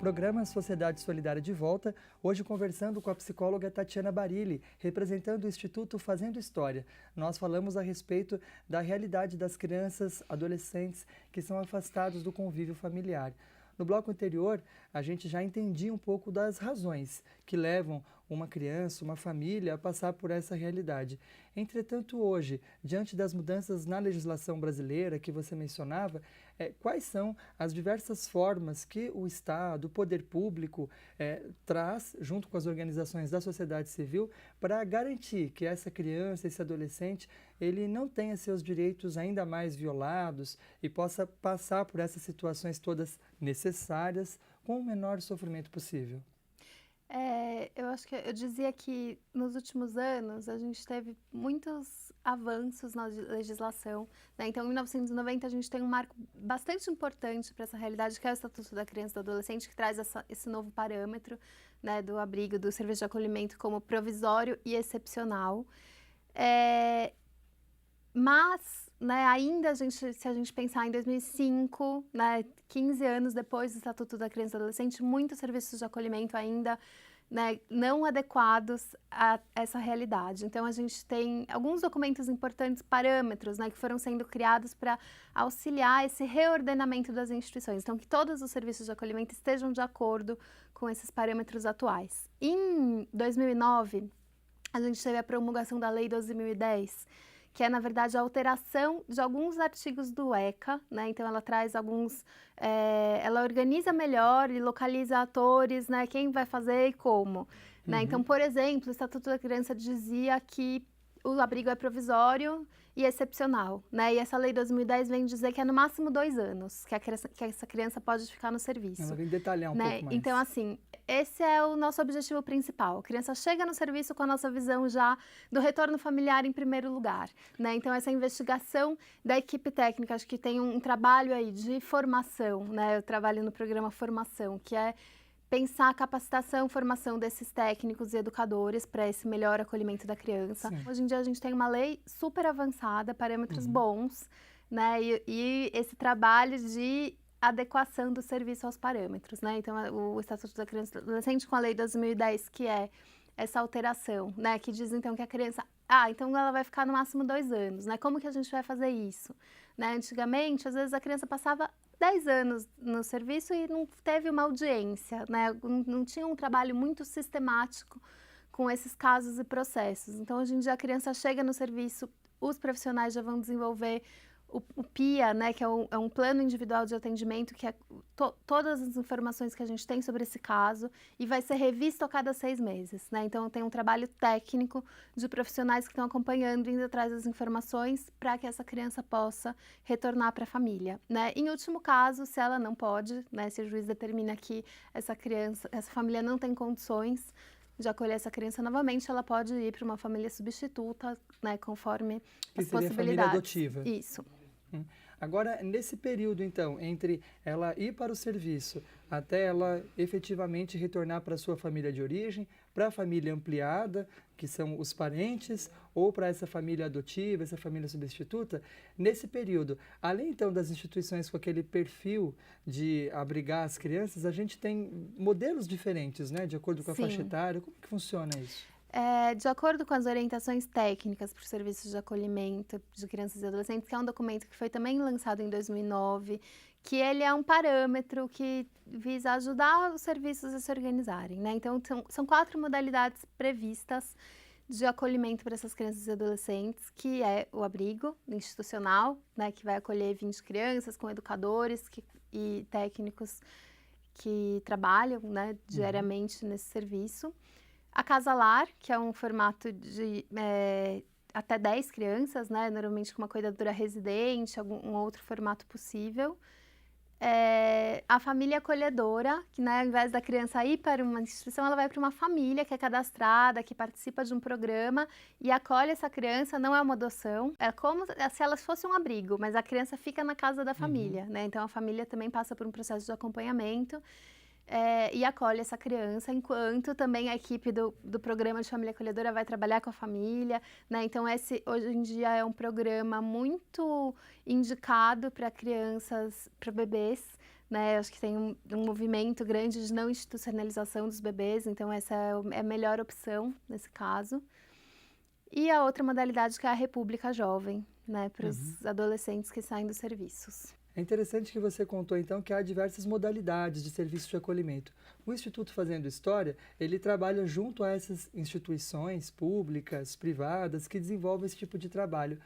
Programa Sociedade Solidária de Volta, hoje conversando com a psicóloga Tatiana Barilli, representando o Instituto Fazendo História. Nós falamos a respeito da realidade das crianças, adolescentes que são afastados do convívio familiar. No bloco anterior, a gente já entendia um pouco das razões que levam uma criança, uma família a passar por essa realidade. Entretanto, hoje, diante das mudanças na legislação brasileira que você mencionava, quais são as diversas formas que o Estado, o poder público, traz, junto com as organizações da sociedade civil, para garantir que essa criança, esse adolescente, ele não tenha seus direitos ainda mais violados e possa passar por essas situações todas necessárias com o menor sofrimento possível? Eu acho que eu dizia que nos últimos anos a gente teve muitos avanços na legislação, né? Então, em 1990 a gente tem um marco bastante importante para essa realidade, que é o Estatuto da Criança e do Adolescente, que traz esse novo parâmetro, né, do abrigo, do serviço de acolhimento como provisório e excepcional. Mas, né, ainda se a gente pensar em 2005, né, 15 anos depois do Estatuto da Criança e do Adolescente, muitos serviços de acolhimento ainda, né, não adequados a essa realidade. Então, a gente tem alguns documentos importantes, parâmetros, né, que foram sendo criados para auxiliar esse reordenamento das instituições. Então, que todos os serviços de acolhimento estejam de acordo com esses parâmetros atuais. Em 2009, a gente teve a promulgação da Lei 12.010, que é, na verdade, a alteração de alguns artigos do ECA, né? Então, ela traz ela organiza melhor e localiza atores, né? Quem vai fazer e como, né? Então, por exemplo, o Estatuto da Criança dizia que o abrigo é provisório e excepcional, né? E essa Lei 2010 vem dizer que é no máximo 2 anos que essa criança pode ficar no serviço. Ela vem detalhar um pouco mais. Então, assim, esse é o nosso objetivo principal. A criança chega no serviço com a nossa visão já do retorno familiar em primeiro lugar, né? Então, essa investigação da equipe técnica, acho que tem um trabalho aí de formação, né? Eu trabalho no programa Formação, que é pensar a capacitação, formação desses técnicos e educadores para esse melhor acolhimento da criança. Sim. Hoje em dia a gente tem uma lei super avançada, parâmetros bons, né? E esse trabalho de adequação do serviço aos parâmetros, né? Então, o Estatuto da Criança e do Adolescente com a Lei 2010, que é essa alteração, né? Que diz, então, que a criança... então ela vai ficar no máximo 2 anos, né? Como que a gente vai fazer isso? Né? Antigamente, às vezes a criança passava 10 anos no serviço e não teve uma audiência, né? Não tinha um trabalho muito sistemático com esses casos e processos. Então, hoje em dia, a criança chega no serviço, os profissionais já vão desenvolver o PIA, né, que é um plano individual de atendimento, que é todas as informações que a gente tem sobre esse caso e vai ser revisto a cada 6 meses, né? Então, tem um trabalho técnico de profissionais que estão acompanhando, indo atrás das informações para que essa criança possa retornar para a família, né? Em último caso, se ela não pode, né, se o juiz determina que essa família não tem condições de acolher essa criança novamente, ela pode ir para uma família substituta, né, conforme as possibilidades. Que seria a família adotiva. Isso. Agora, nesse período, então, entre ela ir para o serviço até ela efetivamente retornar para a sua família de origem, para a família ampliada, que são os parentes, ou para essa família adotiva, essa família substituta, nesse período, além, então, das instituições com aquele perfil de abrigar as crianças, a gente tem modelos diferentes, né, de acordo com a faixa etária. Como que funciona isso? De acordo com as orientações técnicas para os serviços de acolhimento de crianças e adolescentes, que é um documento que foi também lançado em 2009, que ele é um parâmetro que visa ajudar os serviços a se organizarem, né? Então, são 4 modalidades previstas de acolhimento para essas crianças e adolescentes, que é o abrigo institucional, né, que vai acolher 20 crianças com educadores e técnicos que trabalham, né, diariamente nesse serviço. A Casa Lar, que é um formato de até 10 crianças, né? Normalmente com uma cuidadora residente, algum outro formato possível. A família acolhedora, que, né, ao invés da criança ir para uma instituição, ela vai para uma família que é cadastrada, que participa de um programa e acolhe essa criança, não é uma adoção, é como se ela fosse um abrigo, mas a criança fica na casa da família, né? Então a família também passa por um processo de acompanhamento. E acolhe essa criança, enquanto também a equipe do programa de família acolhedora vai trabalhar com a família, né? Então, hoje em dia é um programa muito indicado para crianças, para bebês, né? Acho que tem um movimento grande de não institucionalização dos bebês, então essa é a melhor opção nesse caso. E a outra modalidade que é a República Jovem, né, para os adolescentes que saem dos serviços. É interessante que você contou, então, que há diversas modalidades de serviço de acolhimento. O Instituto Fazendo História, ele trabalha junto a essas instituições públicas, privadas, que desenvolvem esse tipo de trabalho.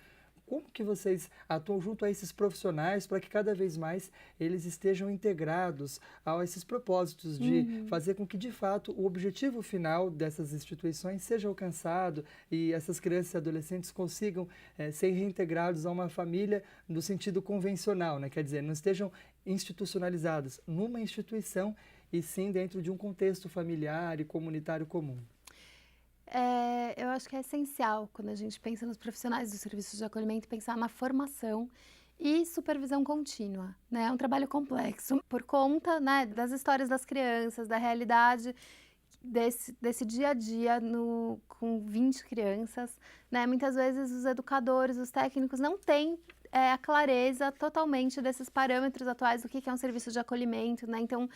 Como que vocês atuam junto a esses profissionais para que cada vez mais eles estejam integrados a esses propósitos de fazer com que, de fato, o objetivo final dessas instituições seja alcançado e essas crianças e adolescentes consigam ser reintegrados a uma família no sentido convencional, né? Quer dizer, não estejam institucionalizados numa instituição e sim dentro de um contexto familiar e comunitário comum. Eu acho que é essencial, quando a gente pensa nos profissionais dos serviços de acolhimento, pensar na formação e supervisão contínua, né? É um trabalho complexo, por conta, né, das histórias das crianças, da realidade desse dia a dia com 20 crianças, né? Muitas vezes os educadores, os técnicos não têm a clareza totalmente desses parâmetros atuais do que é um serviço de acolhimento, né? Então,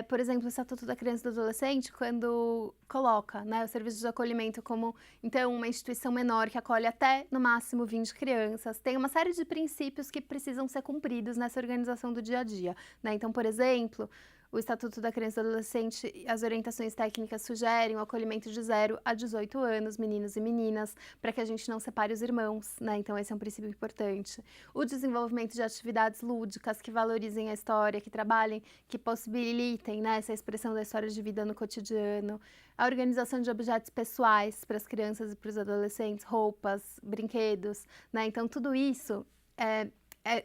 por exemplo, o Estatuto da Criança e do Adolescente, quando coloca, né, o serviço de acolhimento como, então, uma instituição menor que acolhe até, no máximo, 20 crianças, tem uma série de princípios que precisam ser cumpridos nessa organização do dia a dia, né? Então, por exemplo, o Estatuto da Criança e do Adolescente, as orientações técnicas sugerem o acolhimento de 0 a 18 anos, meninos e meninas, para que a gente não separe os irmãos, né? Então, esse é um princípio importante. O desenvolvimento de atividades lúdicas que valorizem a história, que trabalhem, que possibilitem, né, essa expressão da história de vida no cotidiano. A organização de objetos pessoais para as crianças e para os adolescentes, roupas, brinquedos, né? Então, tudo isso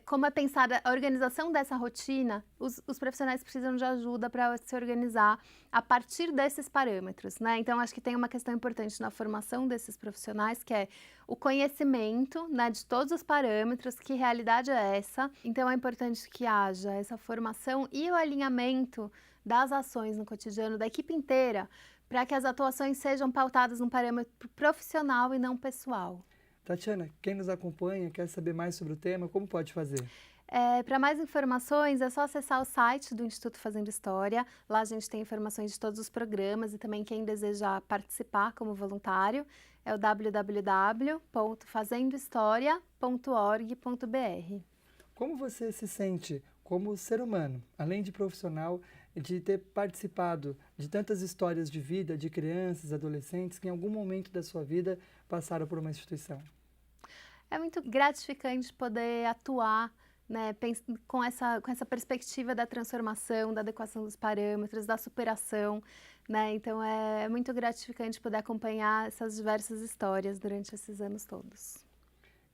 como é pensada a organização dessa rotina, os profissionais precisam de ajuda para se organizar a partir desses parâmetros, né? Então, acho que tem uma questão importante na formação desses profissionais, que é o conhecimento, né, de todos os parâmetros, que realidade é essa. Então, é importante que haja essa formação e o alinhamento das ações no cotidiano da equipe inteira, para que as atuações sejam pautadas num parâmetro profissional e não pessoal. Tatiana, quem nos acompanha, quer saber mais sobre o tema, como pode fazer? Para mais informações, é só acessar o site do Instituto Fazendo História. Lá a gente tem informações de todos os programas e também quem deseja participar como voluntário é o www.fazendohistoria.org.br. Como você se sente como ser humano, além de profissional, de ter participado de tantas histórias de vida de crianças, adolescentes que em algum momento da sua vida passaram por uma instituição? É muito gratificante poder atuar, né, com essa perspectiva da transformação, da adequação dos parâmetros, da superação, né? Então é muito gratificante poder acompanhar essas diversas histórias durante esses anos todos.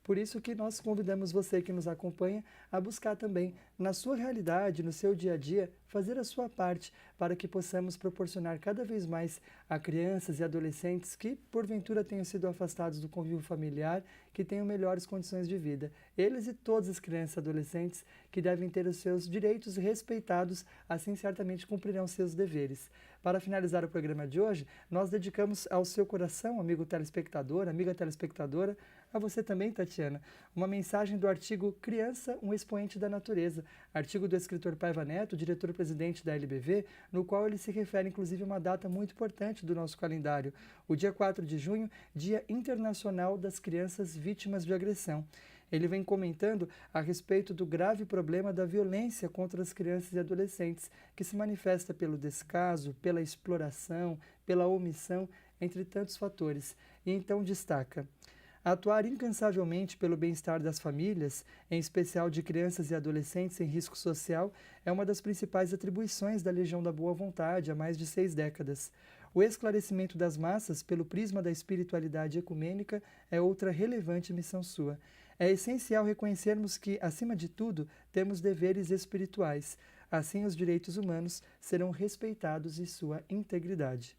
Por isso que nós convidamos você que nos acompanha a buscar também, na sua realidade, no seu dia a dia, fazer a sua parte para que possamos proporcionar cada vez mais a crianças e adolescentes que, porventura, tenham sido afastados do convívio familiar, que tenham melhores condições de vida. Eles e todas as crianças e adolescentes que devem ter os seus direitos respeitados, assim certamente cumprirão seus deveres. Para finalizar o programa de hoje, nós dedicamos ao seu coração, amigo telespectador, amiga telespectadora, a você também, Tatiana, uma mensagem do artigo Criança, um expoente da natureza, artigo do escritor Paiva Neto, diretor-presidente da LBV, no qual ele se refere inclusive a uma data muito importante do nosso calendário, o dia 4 de junho, Dia Internacional das Crianças Vítimas de Agressão. Ele vem comentando a respeito do grave problema da violência contra as crianças e adolescentes, que se manifesta pelo descaso, pela exploração, pela omissão, entre tantos fatores. E então destaca: atuar incansavelmente pelo bem-estar das famílias, em especial de crianças e adolescentes em risco social, é uma das principais atribuições da Legião da Boa Vontade há mais de 6 décadas. O esclarecimento das massas pelo prisma da espiritualidade ecumênica é outra relevante missão sua. É essencial reconhecermos que, acima de tudo, temos deveres espirituais. Assim, os direitos humanos serão respeitados e sua integridade.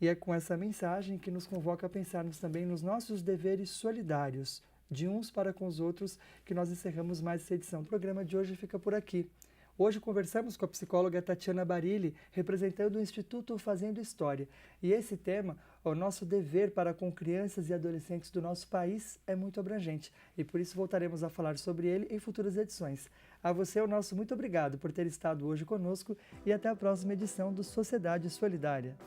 E é com essa mensagem que nos convoca a pensarmos também nos nossos deveres solidários, de uns para com os outros, que nós encerramos mais essa edição. O programa de hoje fica por aqui. Hoje conversamos com a psicóloga Tatiana Barilli, representando o Instituto Fazendo História. E esse tema, o nosso dever para com crianças e adolescentes do nosso país, é muito abrangente. E por isso voltaremos a falar sobre ele em futuras edições. A você, o nosso muito obrigado por ter estado hoje conosco e até a próxima edição do Sociedade Solidária.